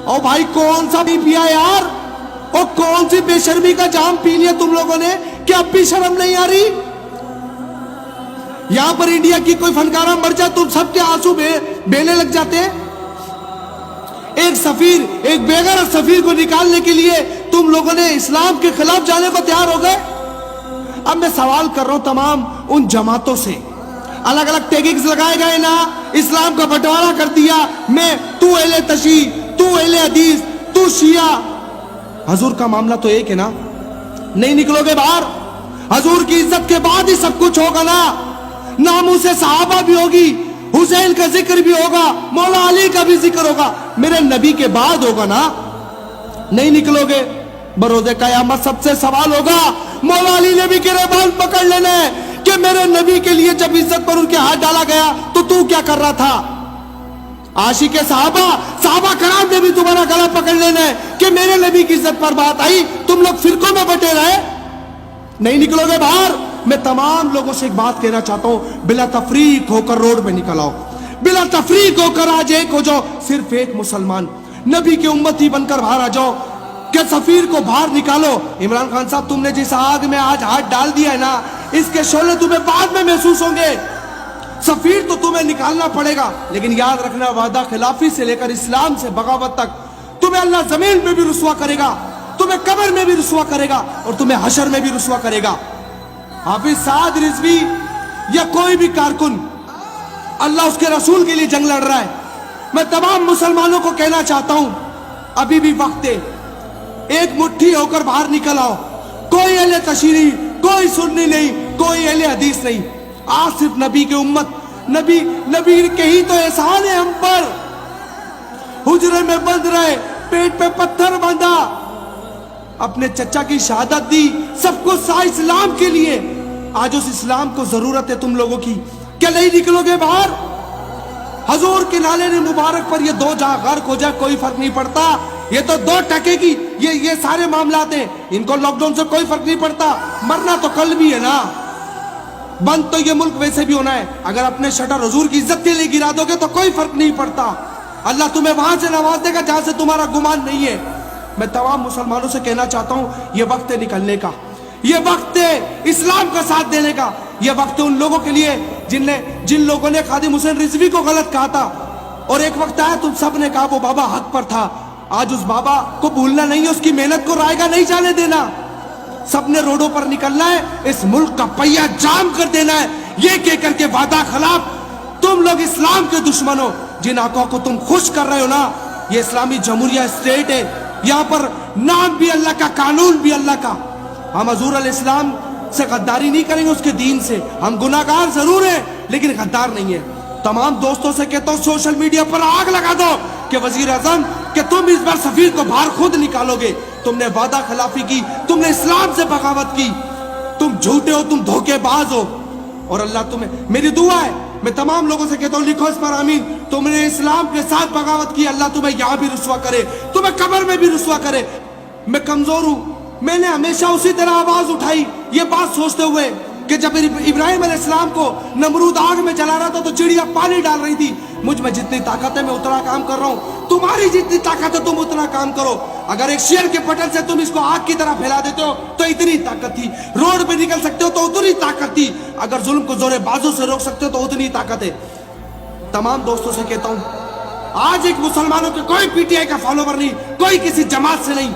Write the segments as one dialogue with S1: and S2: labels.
S1: और भाई कौन सा भी पिया यार, और कौन सी बेशर्मी का जाम पी लिया तुम लोगों ने कि अब भी शर्म नहीं आ रही। यहां पर इंडिया की कोई फनकारा मर जाए तुम सबके आंसू बेने लग जाते हैं। एक सफीर, एक बेगैरत सफीर को निकालने के लिए तुम लोगों ने इस्लाम के खिलाफ जाने को तैयार हो गए। अब मैं सवाल कर रहा हूं तमाम उन जमातों से, अलग अलग टैगिंग्स लगाए गए ना, इस्लाम का बंटवारा कर दिया, मैं तू अहले तशी, तू अहले हदीस, तू शिया। हजूर का मामला तो एक है ना, नहीं निकलोगे बाहर। हजूर की इज्जत के बाद ही सब कुछ होगा ना, नामों से सहाबा भी होगी, हुसैन का जिक्र भी होगा, मौला अली का भी जिक्र होगा, मेरे नबी के बाद होगा ना। नहीं निकलोगे, बरोज़े क़यामत सबसे सवाल होगा। मौला अली ने भी गिरबान पकड़ लेना है कि मेरे नबी के लिए जब इज्जत पर उनके हाथ डाला गया तो तू क्या कर रहा था। आशिक़े साहबा कराम ने भी तुम्हारा गला पकड़ लेना है कि मेरे नबी की इज्जत पर बात आई, तुम लोग फिरकों में बटे रहे, नहीं निकलोगे बाहर। मैं तमाम लोगों से एक बात कहना चाहता हूं, बिला तफरीक होकर रोड पे निकल आओ, बिला तफरीक होकर आज एक हो जाओ, सिर्फ एक मुसलमान नबी के उम्मती बनकर बाहर आ जाओ। क्या सफीर को बाहर निकालो। इमरान खान साहब, तुमने जिस आग में आज हाथ डाल दिया है ना, इसके शोले तुम्हें बाद में महसूस होंगे। सफीर तो तुम्हें निकालना पड़ेगा, लेकिन याद रखना, वादा खिलाफी से लेकर इस्लाम से बगावत तक तुम्हें अल्लाह जमीन में भी रुसवा करेगा, तुम्हें कब्र में भी रुसवा करेगा और तुम्हें हशर में भी रुसवा करेगा। हाफिज साद रिजवी या कोई भी कारकुन, अल्लाह उसके रसूल के लिए जंग लड़ रहा है। मैं तमाम मुसलमानों को कहना चाहता हूं, अभी भी वक्त है, एक मुट्ठी होकर बाहर निकल आओ। कोई अहले तशरीह, कोई सुन्नी नहीं, कोई अहले हदीस नहीं, आज सिर्फ नबी के उम्मत, नबी के ही तो एहसान है हम पर। हुजरे में बंद रहे, पेट पे पत्थर बांधा, अपने चचा की शहादत दी, सब कुछ सा इस्लाम के लिए। आज उस इस्लाम को जरूरत है तुम लोगों की, क्या नहीं निकलोगे बाहर। हजूर के नाले ने मुबारक पर ये दो जहां गर्क हो जाए कोई फर्क नहीं पड़ता, ये तो 2 टके की ये सारे मामलात हैं, इनको लॉकडाउन से कोई फर्क नहीं पड़ता। मरना तो कल भी है ना, बंद तो ये मुल्क वैसे भी होना है। अगर अपने शटर हुजूर की इज्जत के लिए गिरा दोगे तो कोई फर्क नहीं पड़ता, अल्लाह तुम्हें वहां से नवाज देगा जहां से तुम्हारा गुमान नहीं है। मैं तमाम मुसलमानों से कहना चाहता हूं, ये वक्त है निकलने का, ये वक्त है इस्लाम का साथ देने का, ये वक्त है उन लोगों के लिए जिन लोगों ने खादिम हुसैन रिजवी को गलत कहा था, और एक वक्त आया तुम सब ने कहा वो बाबा हक पर था। आज उस बाबा को भूलना नहीं है, उसकी मेहनत को रायगा नहीं जाने देना। सबने रोडों पर निकलना है, इस मुल्क का पहिया जाम कर देना है। ये कह करके वादा खिलाफ तुम लोग इस्लाम के दुश्मन हो, जिन आंखों को तुम खुश कर रहे हो ना, ये इस्लामी जमहूरिया स्टेट है, यहाँ पर नाम भी अल्लाह का, कानून भी अल्लाह का। हम हजूर अलैहिस्सलाम से गद्दारी नहीं करेंगे, उसके दीन से। हम गुनाहगार जरूर हैं लेकिन गद्दार नहीं है। तमाम दोस्तों से कहता हूं, सोशल मीडिया पर आग लगा दो कि वजीर आजम कि तुम इस बार सफीर को बाहर खुद निकालोगे। तुमने वादा खिलाफी की, तुमने इस्लाम से बगावत की, तुम झूठे हो, तुम धोखेबाज हो, और अल्लाह तुम्हें, मेरी दुआ है, मैं तमाम लोगों से कहता हूं लिखो इस पर आमीन। तुमने इस्लाम के साथ बगावत की, अल्लाह तुम्हें यहां भी रुसवा करे, तुम्हें कब्र में भी रुसवा करे। मैं कमजोर हूं, मैंने हमेशा उसी तरह आवाज उठाई, ये बात सोचते हुए कि जब इब्राहिम अलैहिस्सलाम को नमरूद आग में जला रहा था तो चिड़िया पानी डाल रही थी। मुझ में जितनी ताकत है मैं उतना काम कर रहा हूं, तुम्हारी जितनी ताकत है तुम उतना काम करो। अगर एक शेर के पटल से तुम इसको आग की तरह फैला देते हो तो इतनी ताकत थी, रोड पे निकल सकते हो तो उतनी ताकत थी, अगर जुल्म को जोरे बाजू से रोक सकते हो तो उतनी ताकत है। तमाम दोस्तों से कहता हूं, आज एक मुसलमानों के कोई पीटीआई का फॉलोवर नहीं, कोई किसी जमात से नहीं,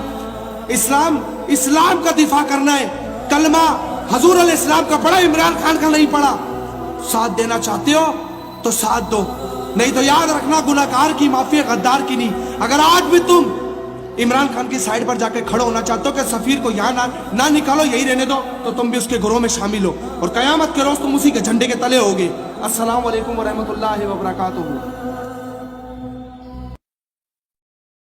S1: इस्लाम का दिफा करना है। कलमा हजूर अलैहिस्सलाम का पढ़ा, इमरान खान का नहीं पढ़ा। साथ देना चाहते हो तो साथ दो, नहीं तो याद रखना गुनाहगार की माफी, गद्दार की नहीं। अगर आज भी तुम इमरान खान की साइड पर जाके खड़े होना चाहते हो कि सफीर को यहाँ ना निकालो, यही रहने दो, तो तुम भी उसके गुरोह में शामिल हो और कयामत के रोज तुम उसी के झंडे के तले होगे। अस्सलाम वालेकुम व रहमतुल्लाहि व बरकातुहू।